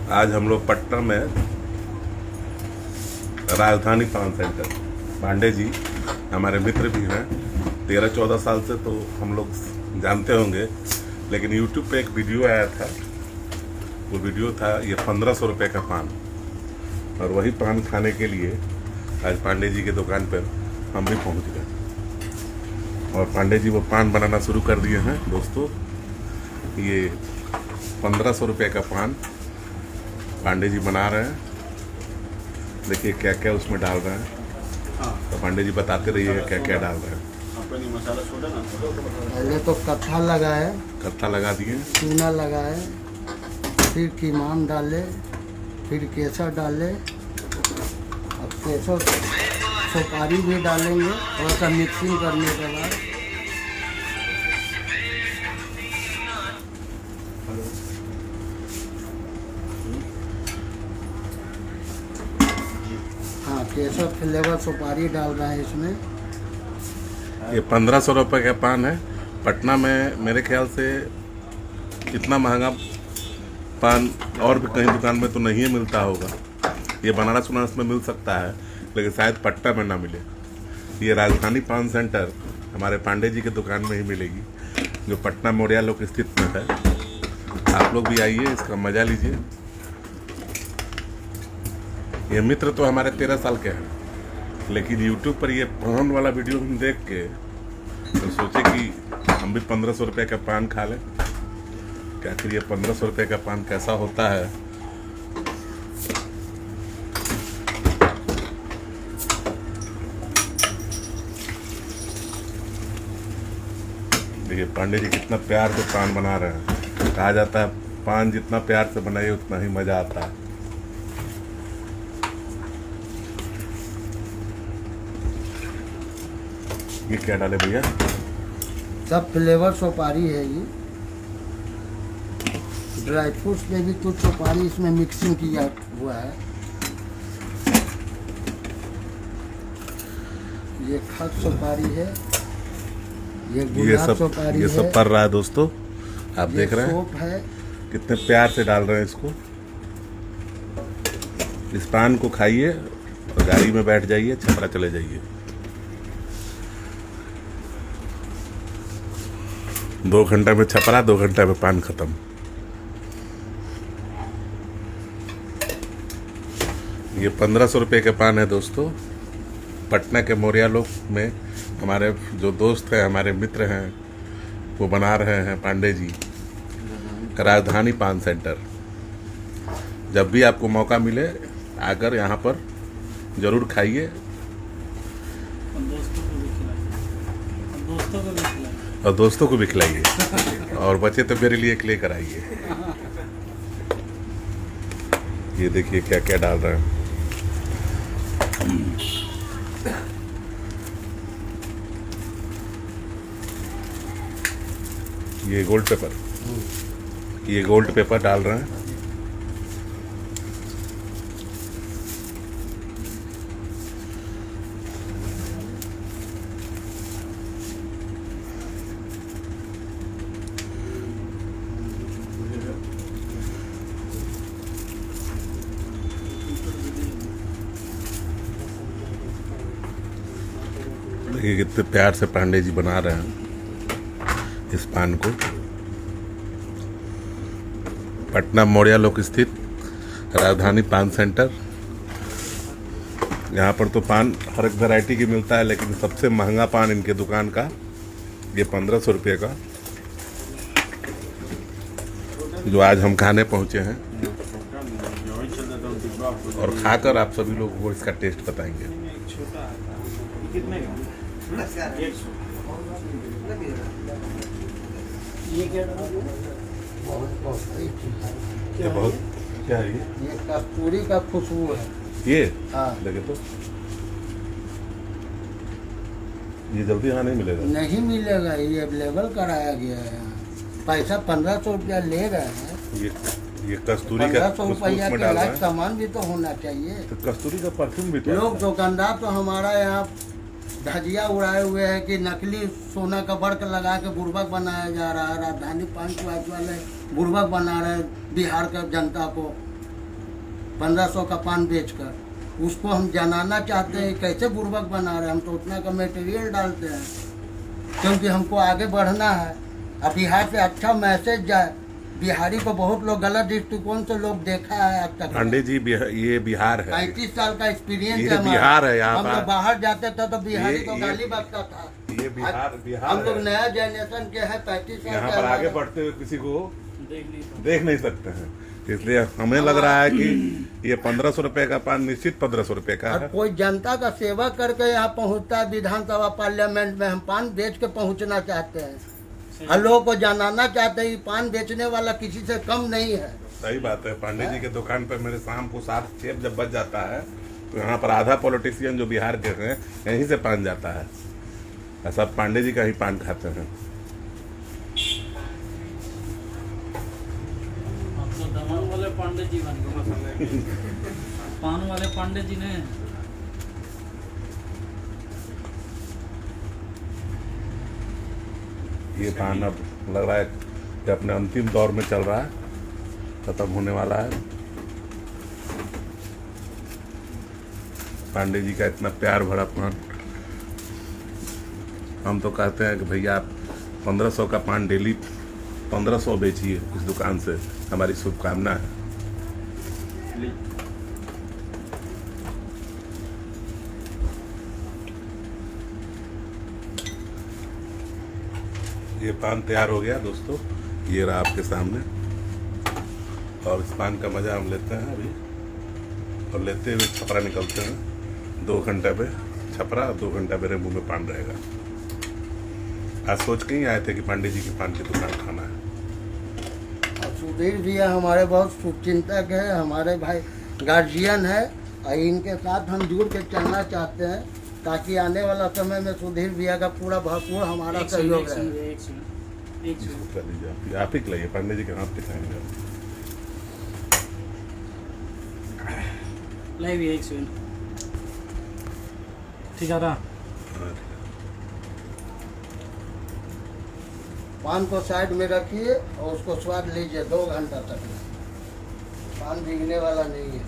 आज हम लोग पटना में राजधानी पान सेंटर, पांडे जी हमारे मित्र भी हैं। 13-14 साल से तो हम लोग जानते होंगे, लेकिन यूट्यूब पे एक वीडियो आया था। वो वीडियो था ये 1500 रुपये का पान, और वही पान खाने के लिए आज पांडे जी की दुकान पर हम भी पहुंच गए। और पांडे जी वो पान बनाना शुरू कर दिए हैं दोस्तों। ये 1500 रुपये का पान पांडे जी बना रहे हैं। देखिए क्या क्या उसमें डाल रहे हैं। तो पांडे जी बताते रहिएगा क्या क्या डाल रहे हैं। पहले तो कत्था लगाए, कत्था लगा दिए, चूना लगाए, फिर कीमान डाले, फिर केसर डाले। अब केसर सुपारी भी डालेंगे थोड़ा सा मिक्सिंग करने के बाद। हाँ, केसर फ्लेवर सुपारी डाल रहे हैं इसमें। ये 1500 रुपये का पान है। पटना में मेरे ख्याल से इतना महंगा पान और भी कहीं दुकान में तो नहीं मिलता होगा। ये बनारस में मिल सकता है, लेकिन शायद पटना में ना मिले। ये राजधानी पान सेंटर हमारे पांडे जी के दुकान में ही मिलेगी, जो पटना मोरिया लोक स्थित में है। आप लोग भी आइए, इसका मज़ा लीजिए। ये मित्र तो हमारे 13 साल के हैं, लेकिन यूट्यूब पर ये पान वाला वीडियो हम देख के तो सोचे कि हम भी 1500 रुपये का पान खा लें। क्या आखिर ये 1500 रुपये का पान कैसा होता है। देखिए पांडे जी कितना प्यार से पान बना रहे हैं। कहा जाता है पान जितना प्यार से बनाइए उतना ही मज़ा आता है। ये क्या डाले भैया? सब फ्लेवर सुपारी है। ये ड्राई फ्रूट्स में भी कुछ सुपारी इसमें मिक्सिंग किया हुआ है। ये खट सुपारी है, ये गुलाब सुपारी ये सब पर रहा है दोस्तों। आप देख रहे हैं है। कितने प्यार से डाल रहे हैं इसको। इस पान को खाइए और गाड़ी में बैठ जाइए, छपरा चले जाइए। 2 घंटे में छपरा, 2 घंटे में पान खत्म। ये 1500 रुपये के पान है दोस्तों। पटना के मोरिया लोक में हमारे जो दोस्त हैं, हमारे मित्र हैं, वो बना रहे हैं पांडे जी। राजधानी पान सेंटर। जब भी आपको मौका मिले आकर यहाँ पर ज़रूर खाइए और दोस्तों को भी खिलाइए, और बचे तो मेरे लिए लेकर आइए। ये देखिए क्या क्या डाल रहे हैं। ये गोल्ड पेपर, ये गोल्ड पेपर डाल रहे हैं। देखिए कितने प्यार से पांडे जी बना रहे हैं इस पान को। पटना मोरिया लोक स्थित राजधानी पान सेंटर। यहाँ पर तो पान हर एक वैरायटी की मिलता है, लेकिन सबसे महंगा पान इनके दुकान का ये 1500 रुपये का, जो आज हम खाने पहुँचे हैं। और खाकर आप सभी लोगों को इसका टेस्ट बताएंगे। ये बहुत क्या है? ये कस्तूरी का खुशबू है। ये हाँ, लगे तो ये जल्दी यहाँ नहीं मिलेगा। नहीं मिलेगा, ये अवेलेबल कराया गया है। पैसा 1500 रुपया ले रहे हैं। ये कस्तूरी का 1500 रुपया के लायक सामान भी तो होना चाहिए। तो कस्तूरी का परफ्यूम भी तो लोग दुकानदार तो हमारा यहाँ धजिया उड़ाए हुए हैं कि नकली सोना का वर्क लगा के बुर्बक बनाया जा रहा है। राजधानी पान वाले बुर्बक बना रहे हैं बिहार का जनता को। 1500 का पान बेचकर। उसको हम जनाना चाहते हैं, कैसे बुर्बक बना रहे हैं। हम तो उतना का मटेरियल डालते हैं क्योंकि हमको आगे बढ़ना है। अब बिहार से अच्छा मैसेज जाए। बिहारी को बहुत लोग गलत दृष्टिकोण से लोग देखा है आज तक। पांडे जी ये बिहार है, 35 साल का एक्सपीरियंस ये है हमारा। बिहार है। यहाँ हम लोग बाहर जाते थे तो बिहारी को गाली बकता था। ये बिहार हम लोग है। नया जनरेशन के हैं, 35 साल यहाँ के पर आगे हमारे। बढ़ते हुए किसी को देख नहीं सकते हैं, इसलिए हमें लग रहा है कि ये 1500 रुपए का पान निश्चित 1500 रुपए का और है। कोई जनता का सेवा करके यहाँ पहुँचता है विधानसभा पार्लियामेंट में, हम पान बेच के पहुँचना चाहते हैं और लोगों को जनाना चाहते हैं कि पान बेचने वाला किसी से कम नहीं है। सही बात है। पांडे जी के दुकान पर मेरे शाम को 7-6 जब बज जाता है तो यहाँ पर आधा पॉलिटिशियन जो बिहार के हैं यहीं से पान जाता है, और सब पांडे जी का ही पान खाते हैं। तो दमन वाले पांडे जी बन गए, पान वाले पांडे जी ने। ये पान अब लग रहा है कि अपने अंतिम दौर में चल रहा है, खत्म होने वाला है। पांडे जी का इतना प्यार भरा पान। हम तो कहते हैं कि भैया आप 1500 का पान डेली 1500 बेचिए इस दुकान से, हमारी शुभकामना है। ये पान तैयार हो गया दोस्तों, ये रहा आपके सामने। और इस पान का मजा हम लेते हैं अभी, और लेते हुए छपरा निकलते हैं। 2 घंटे पे छपरा, 2 घंटा मेरे मुंह में पान रहेगा। आज सोच के ही आए थे कि पांडे जी की पान की दुकान खाना है। और सुधीर भैया हमारे बहुत शुभचिंतक है, हमारे भाई गार्जियन है, और इनके साथ हम जुड़ के चलना चाहते हैं ताकि आने वाला समय में सुधीर भैया का पूरा भरपूर हमारा सहयोग है। इसको कर लीजिए आप ही खिलाइए, पांडे जी के हाथ दिखाएंगे। लाइव एक सेकंड, ठीक है ना। पान को साइड में रखिए और उसको स्वाद लीजिए 2 घंटा तक। पान भीगने वाला नहीं है।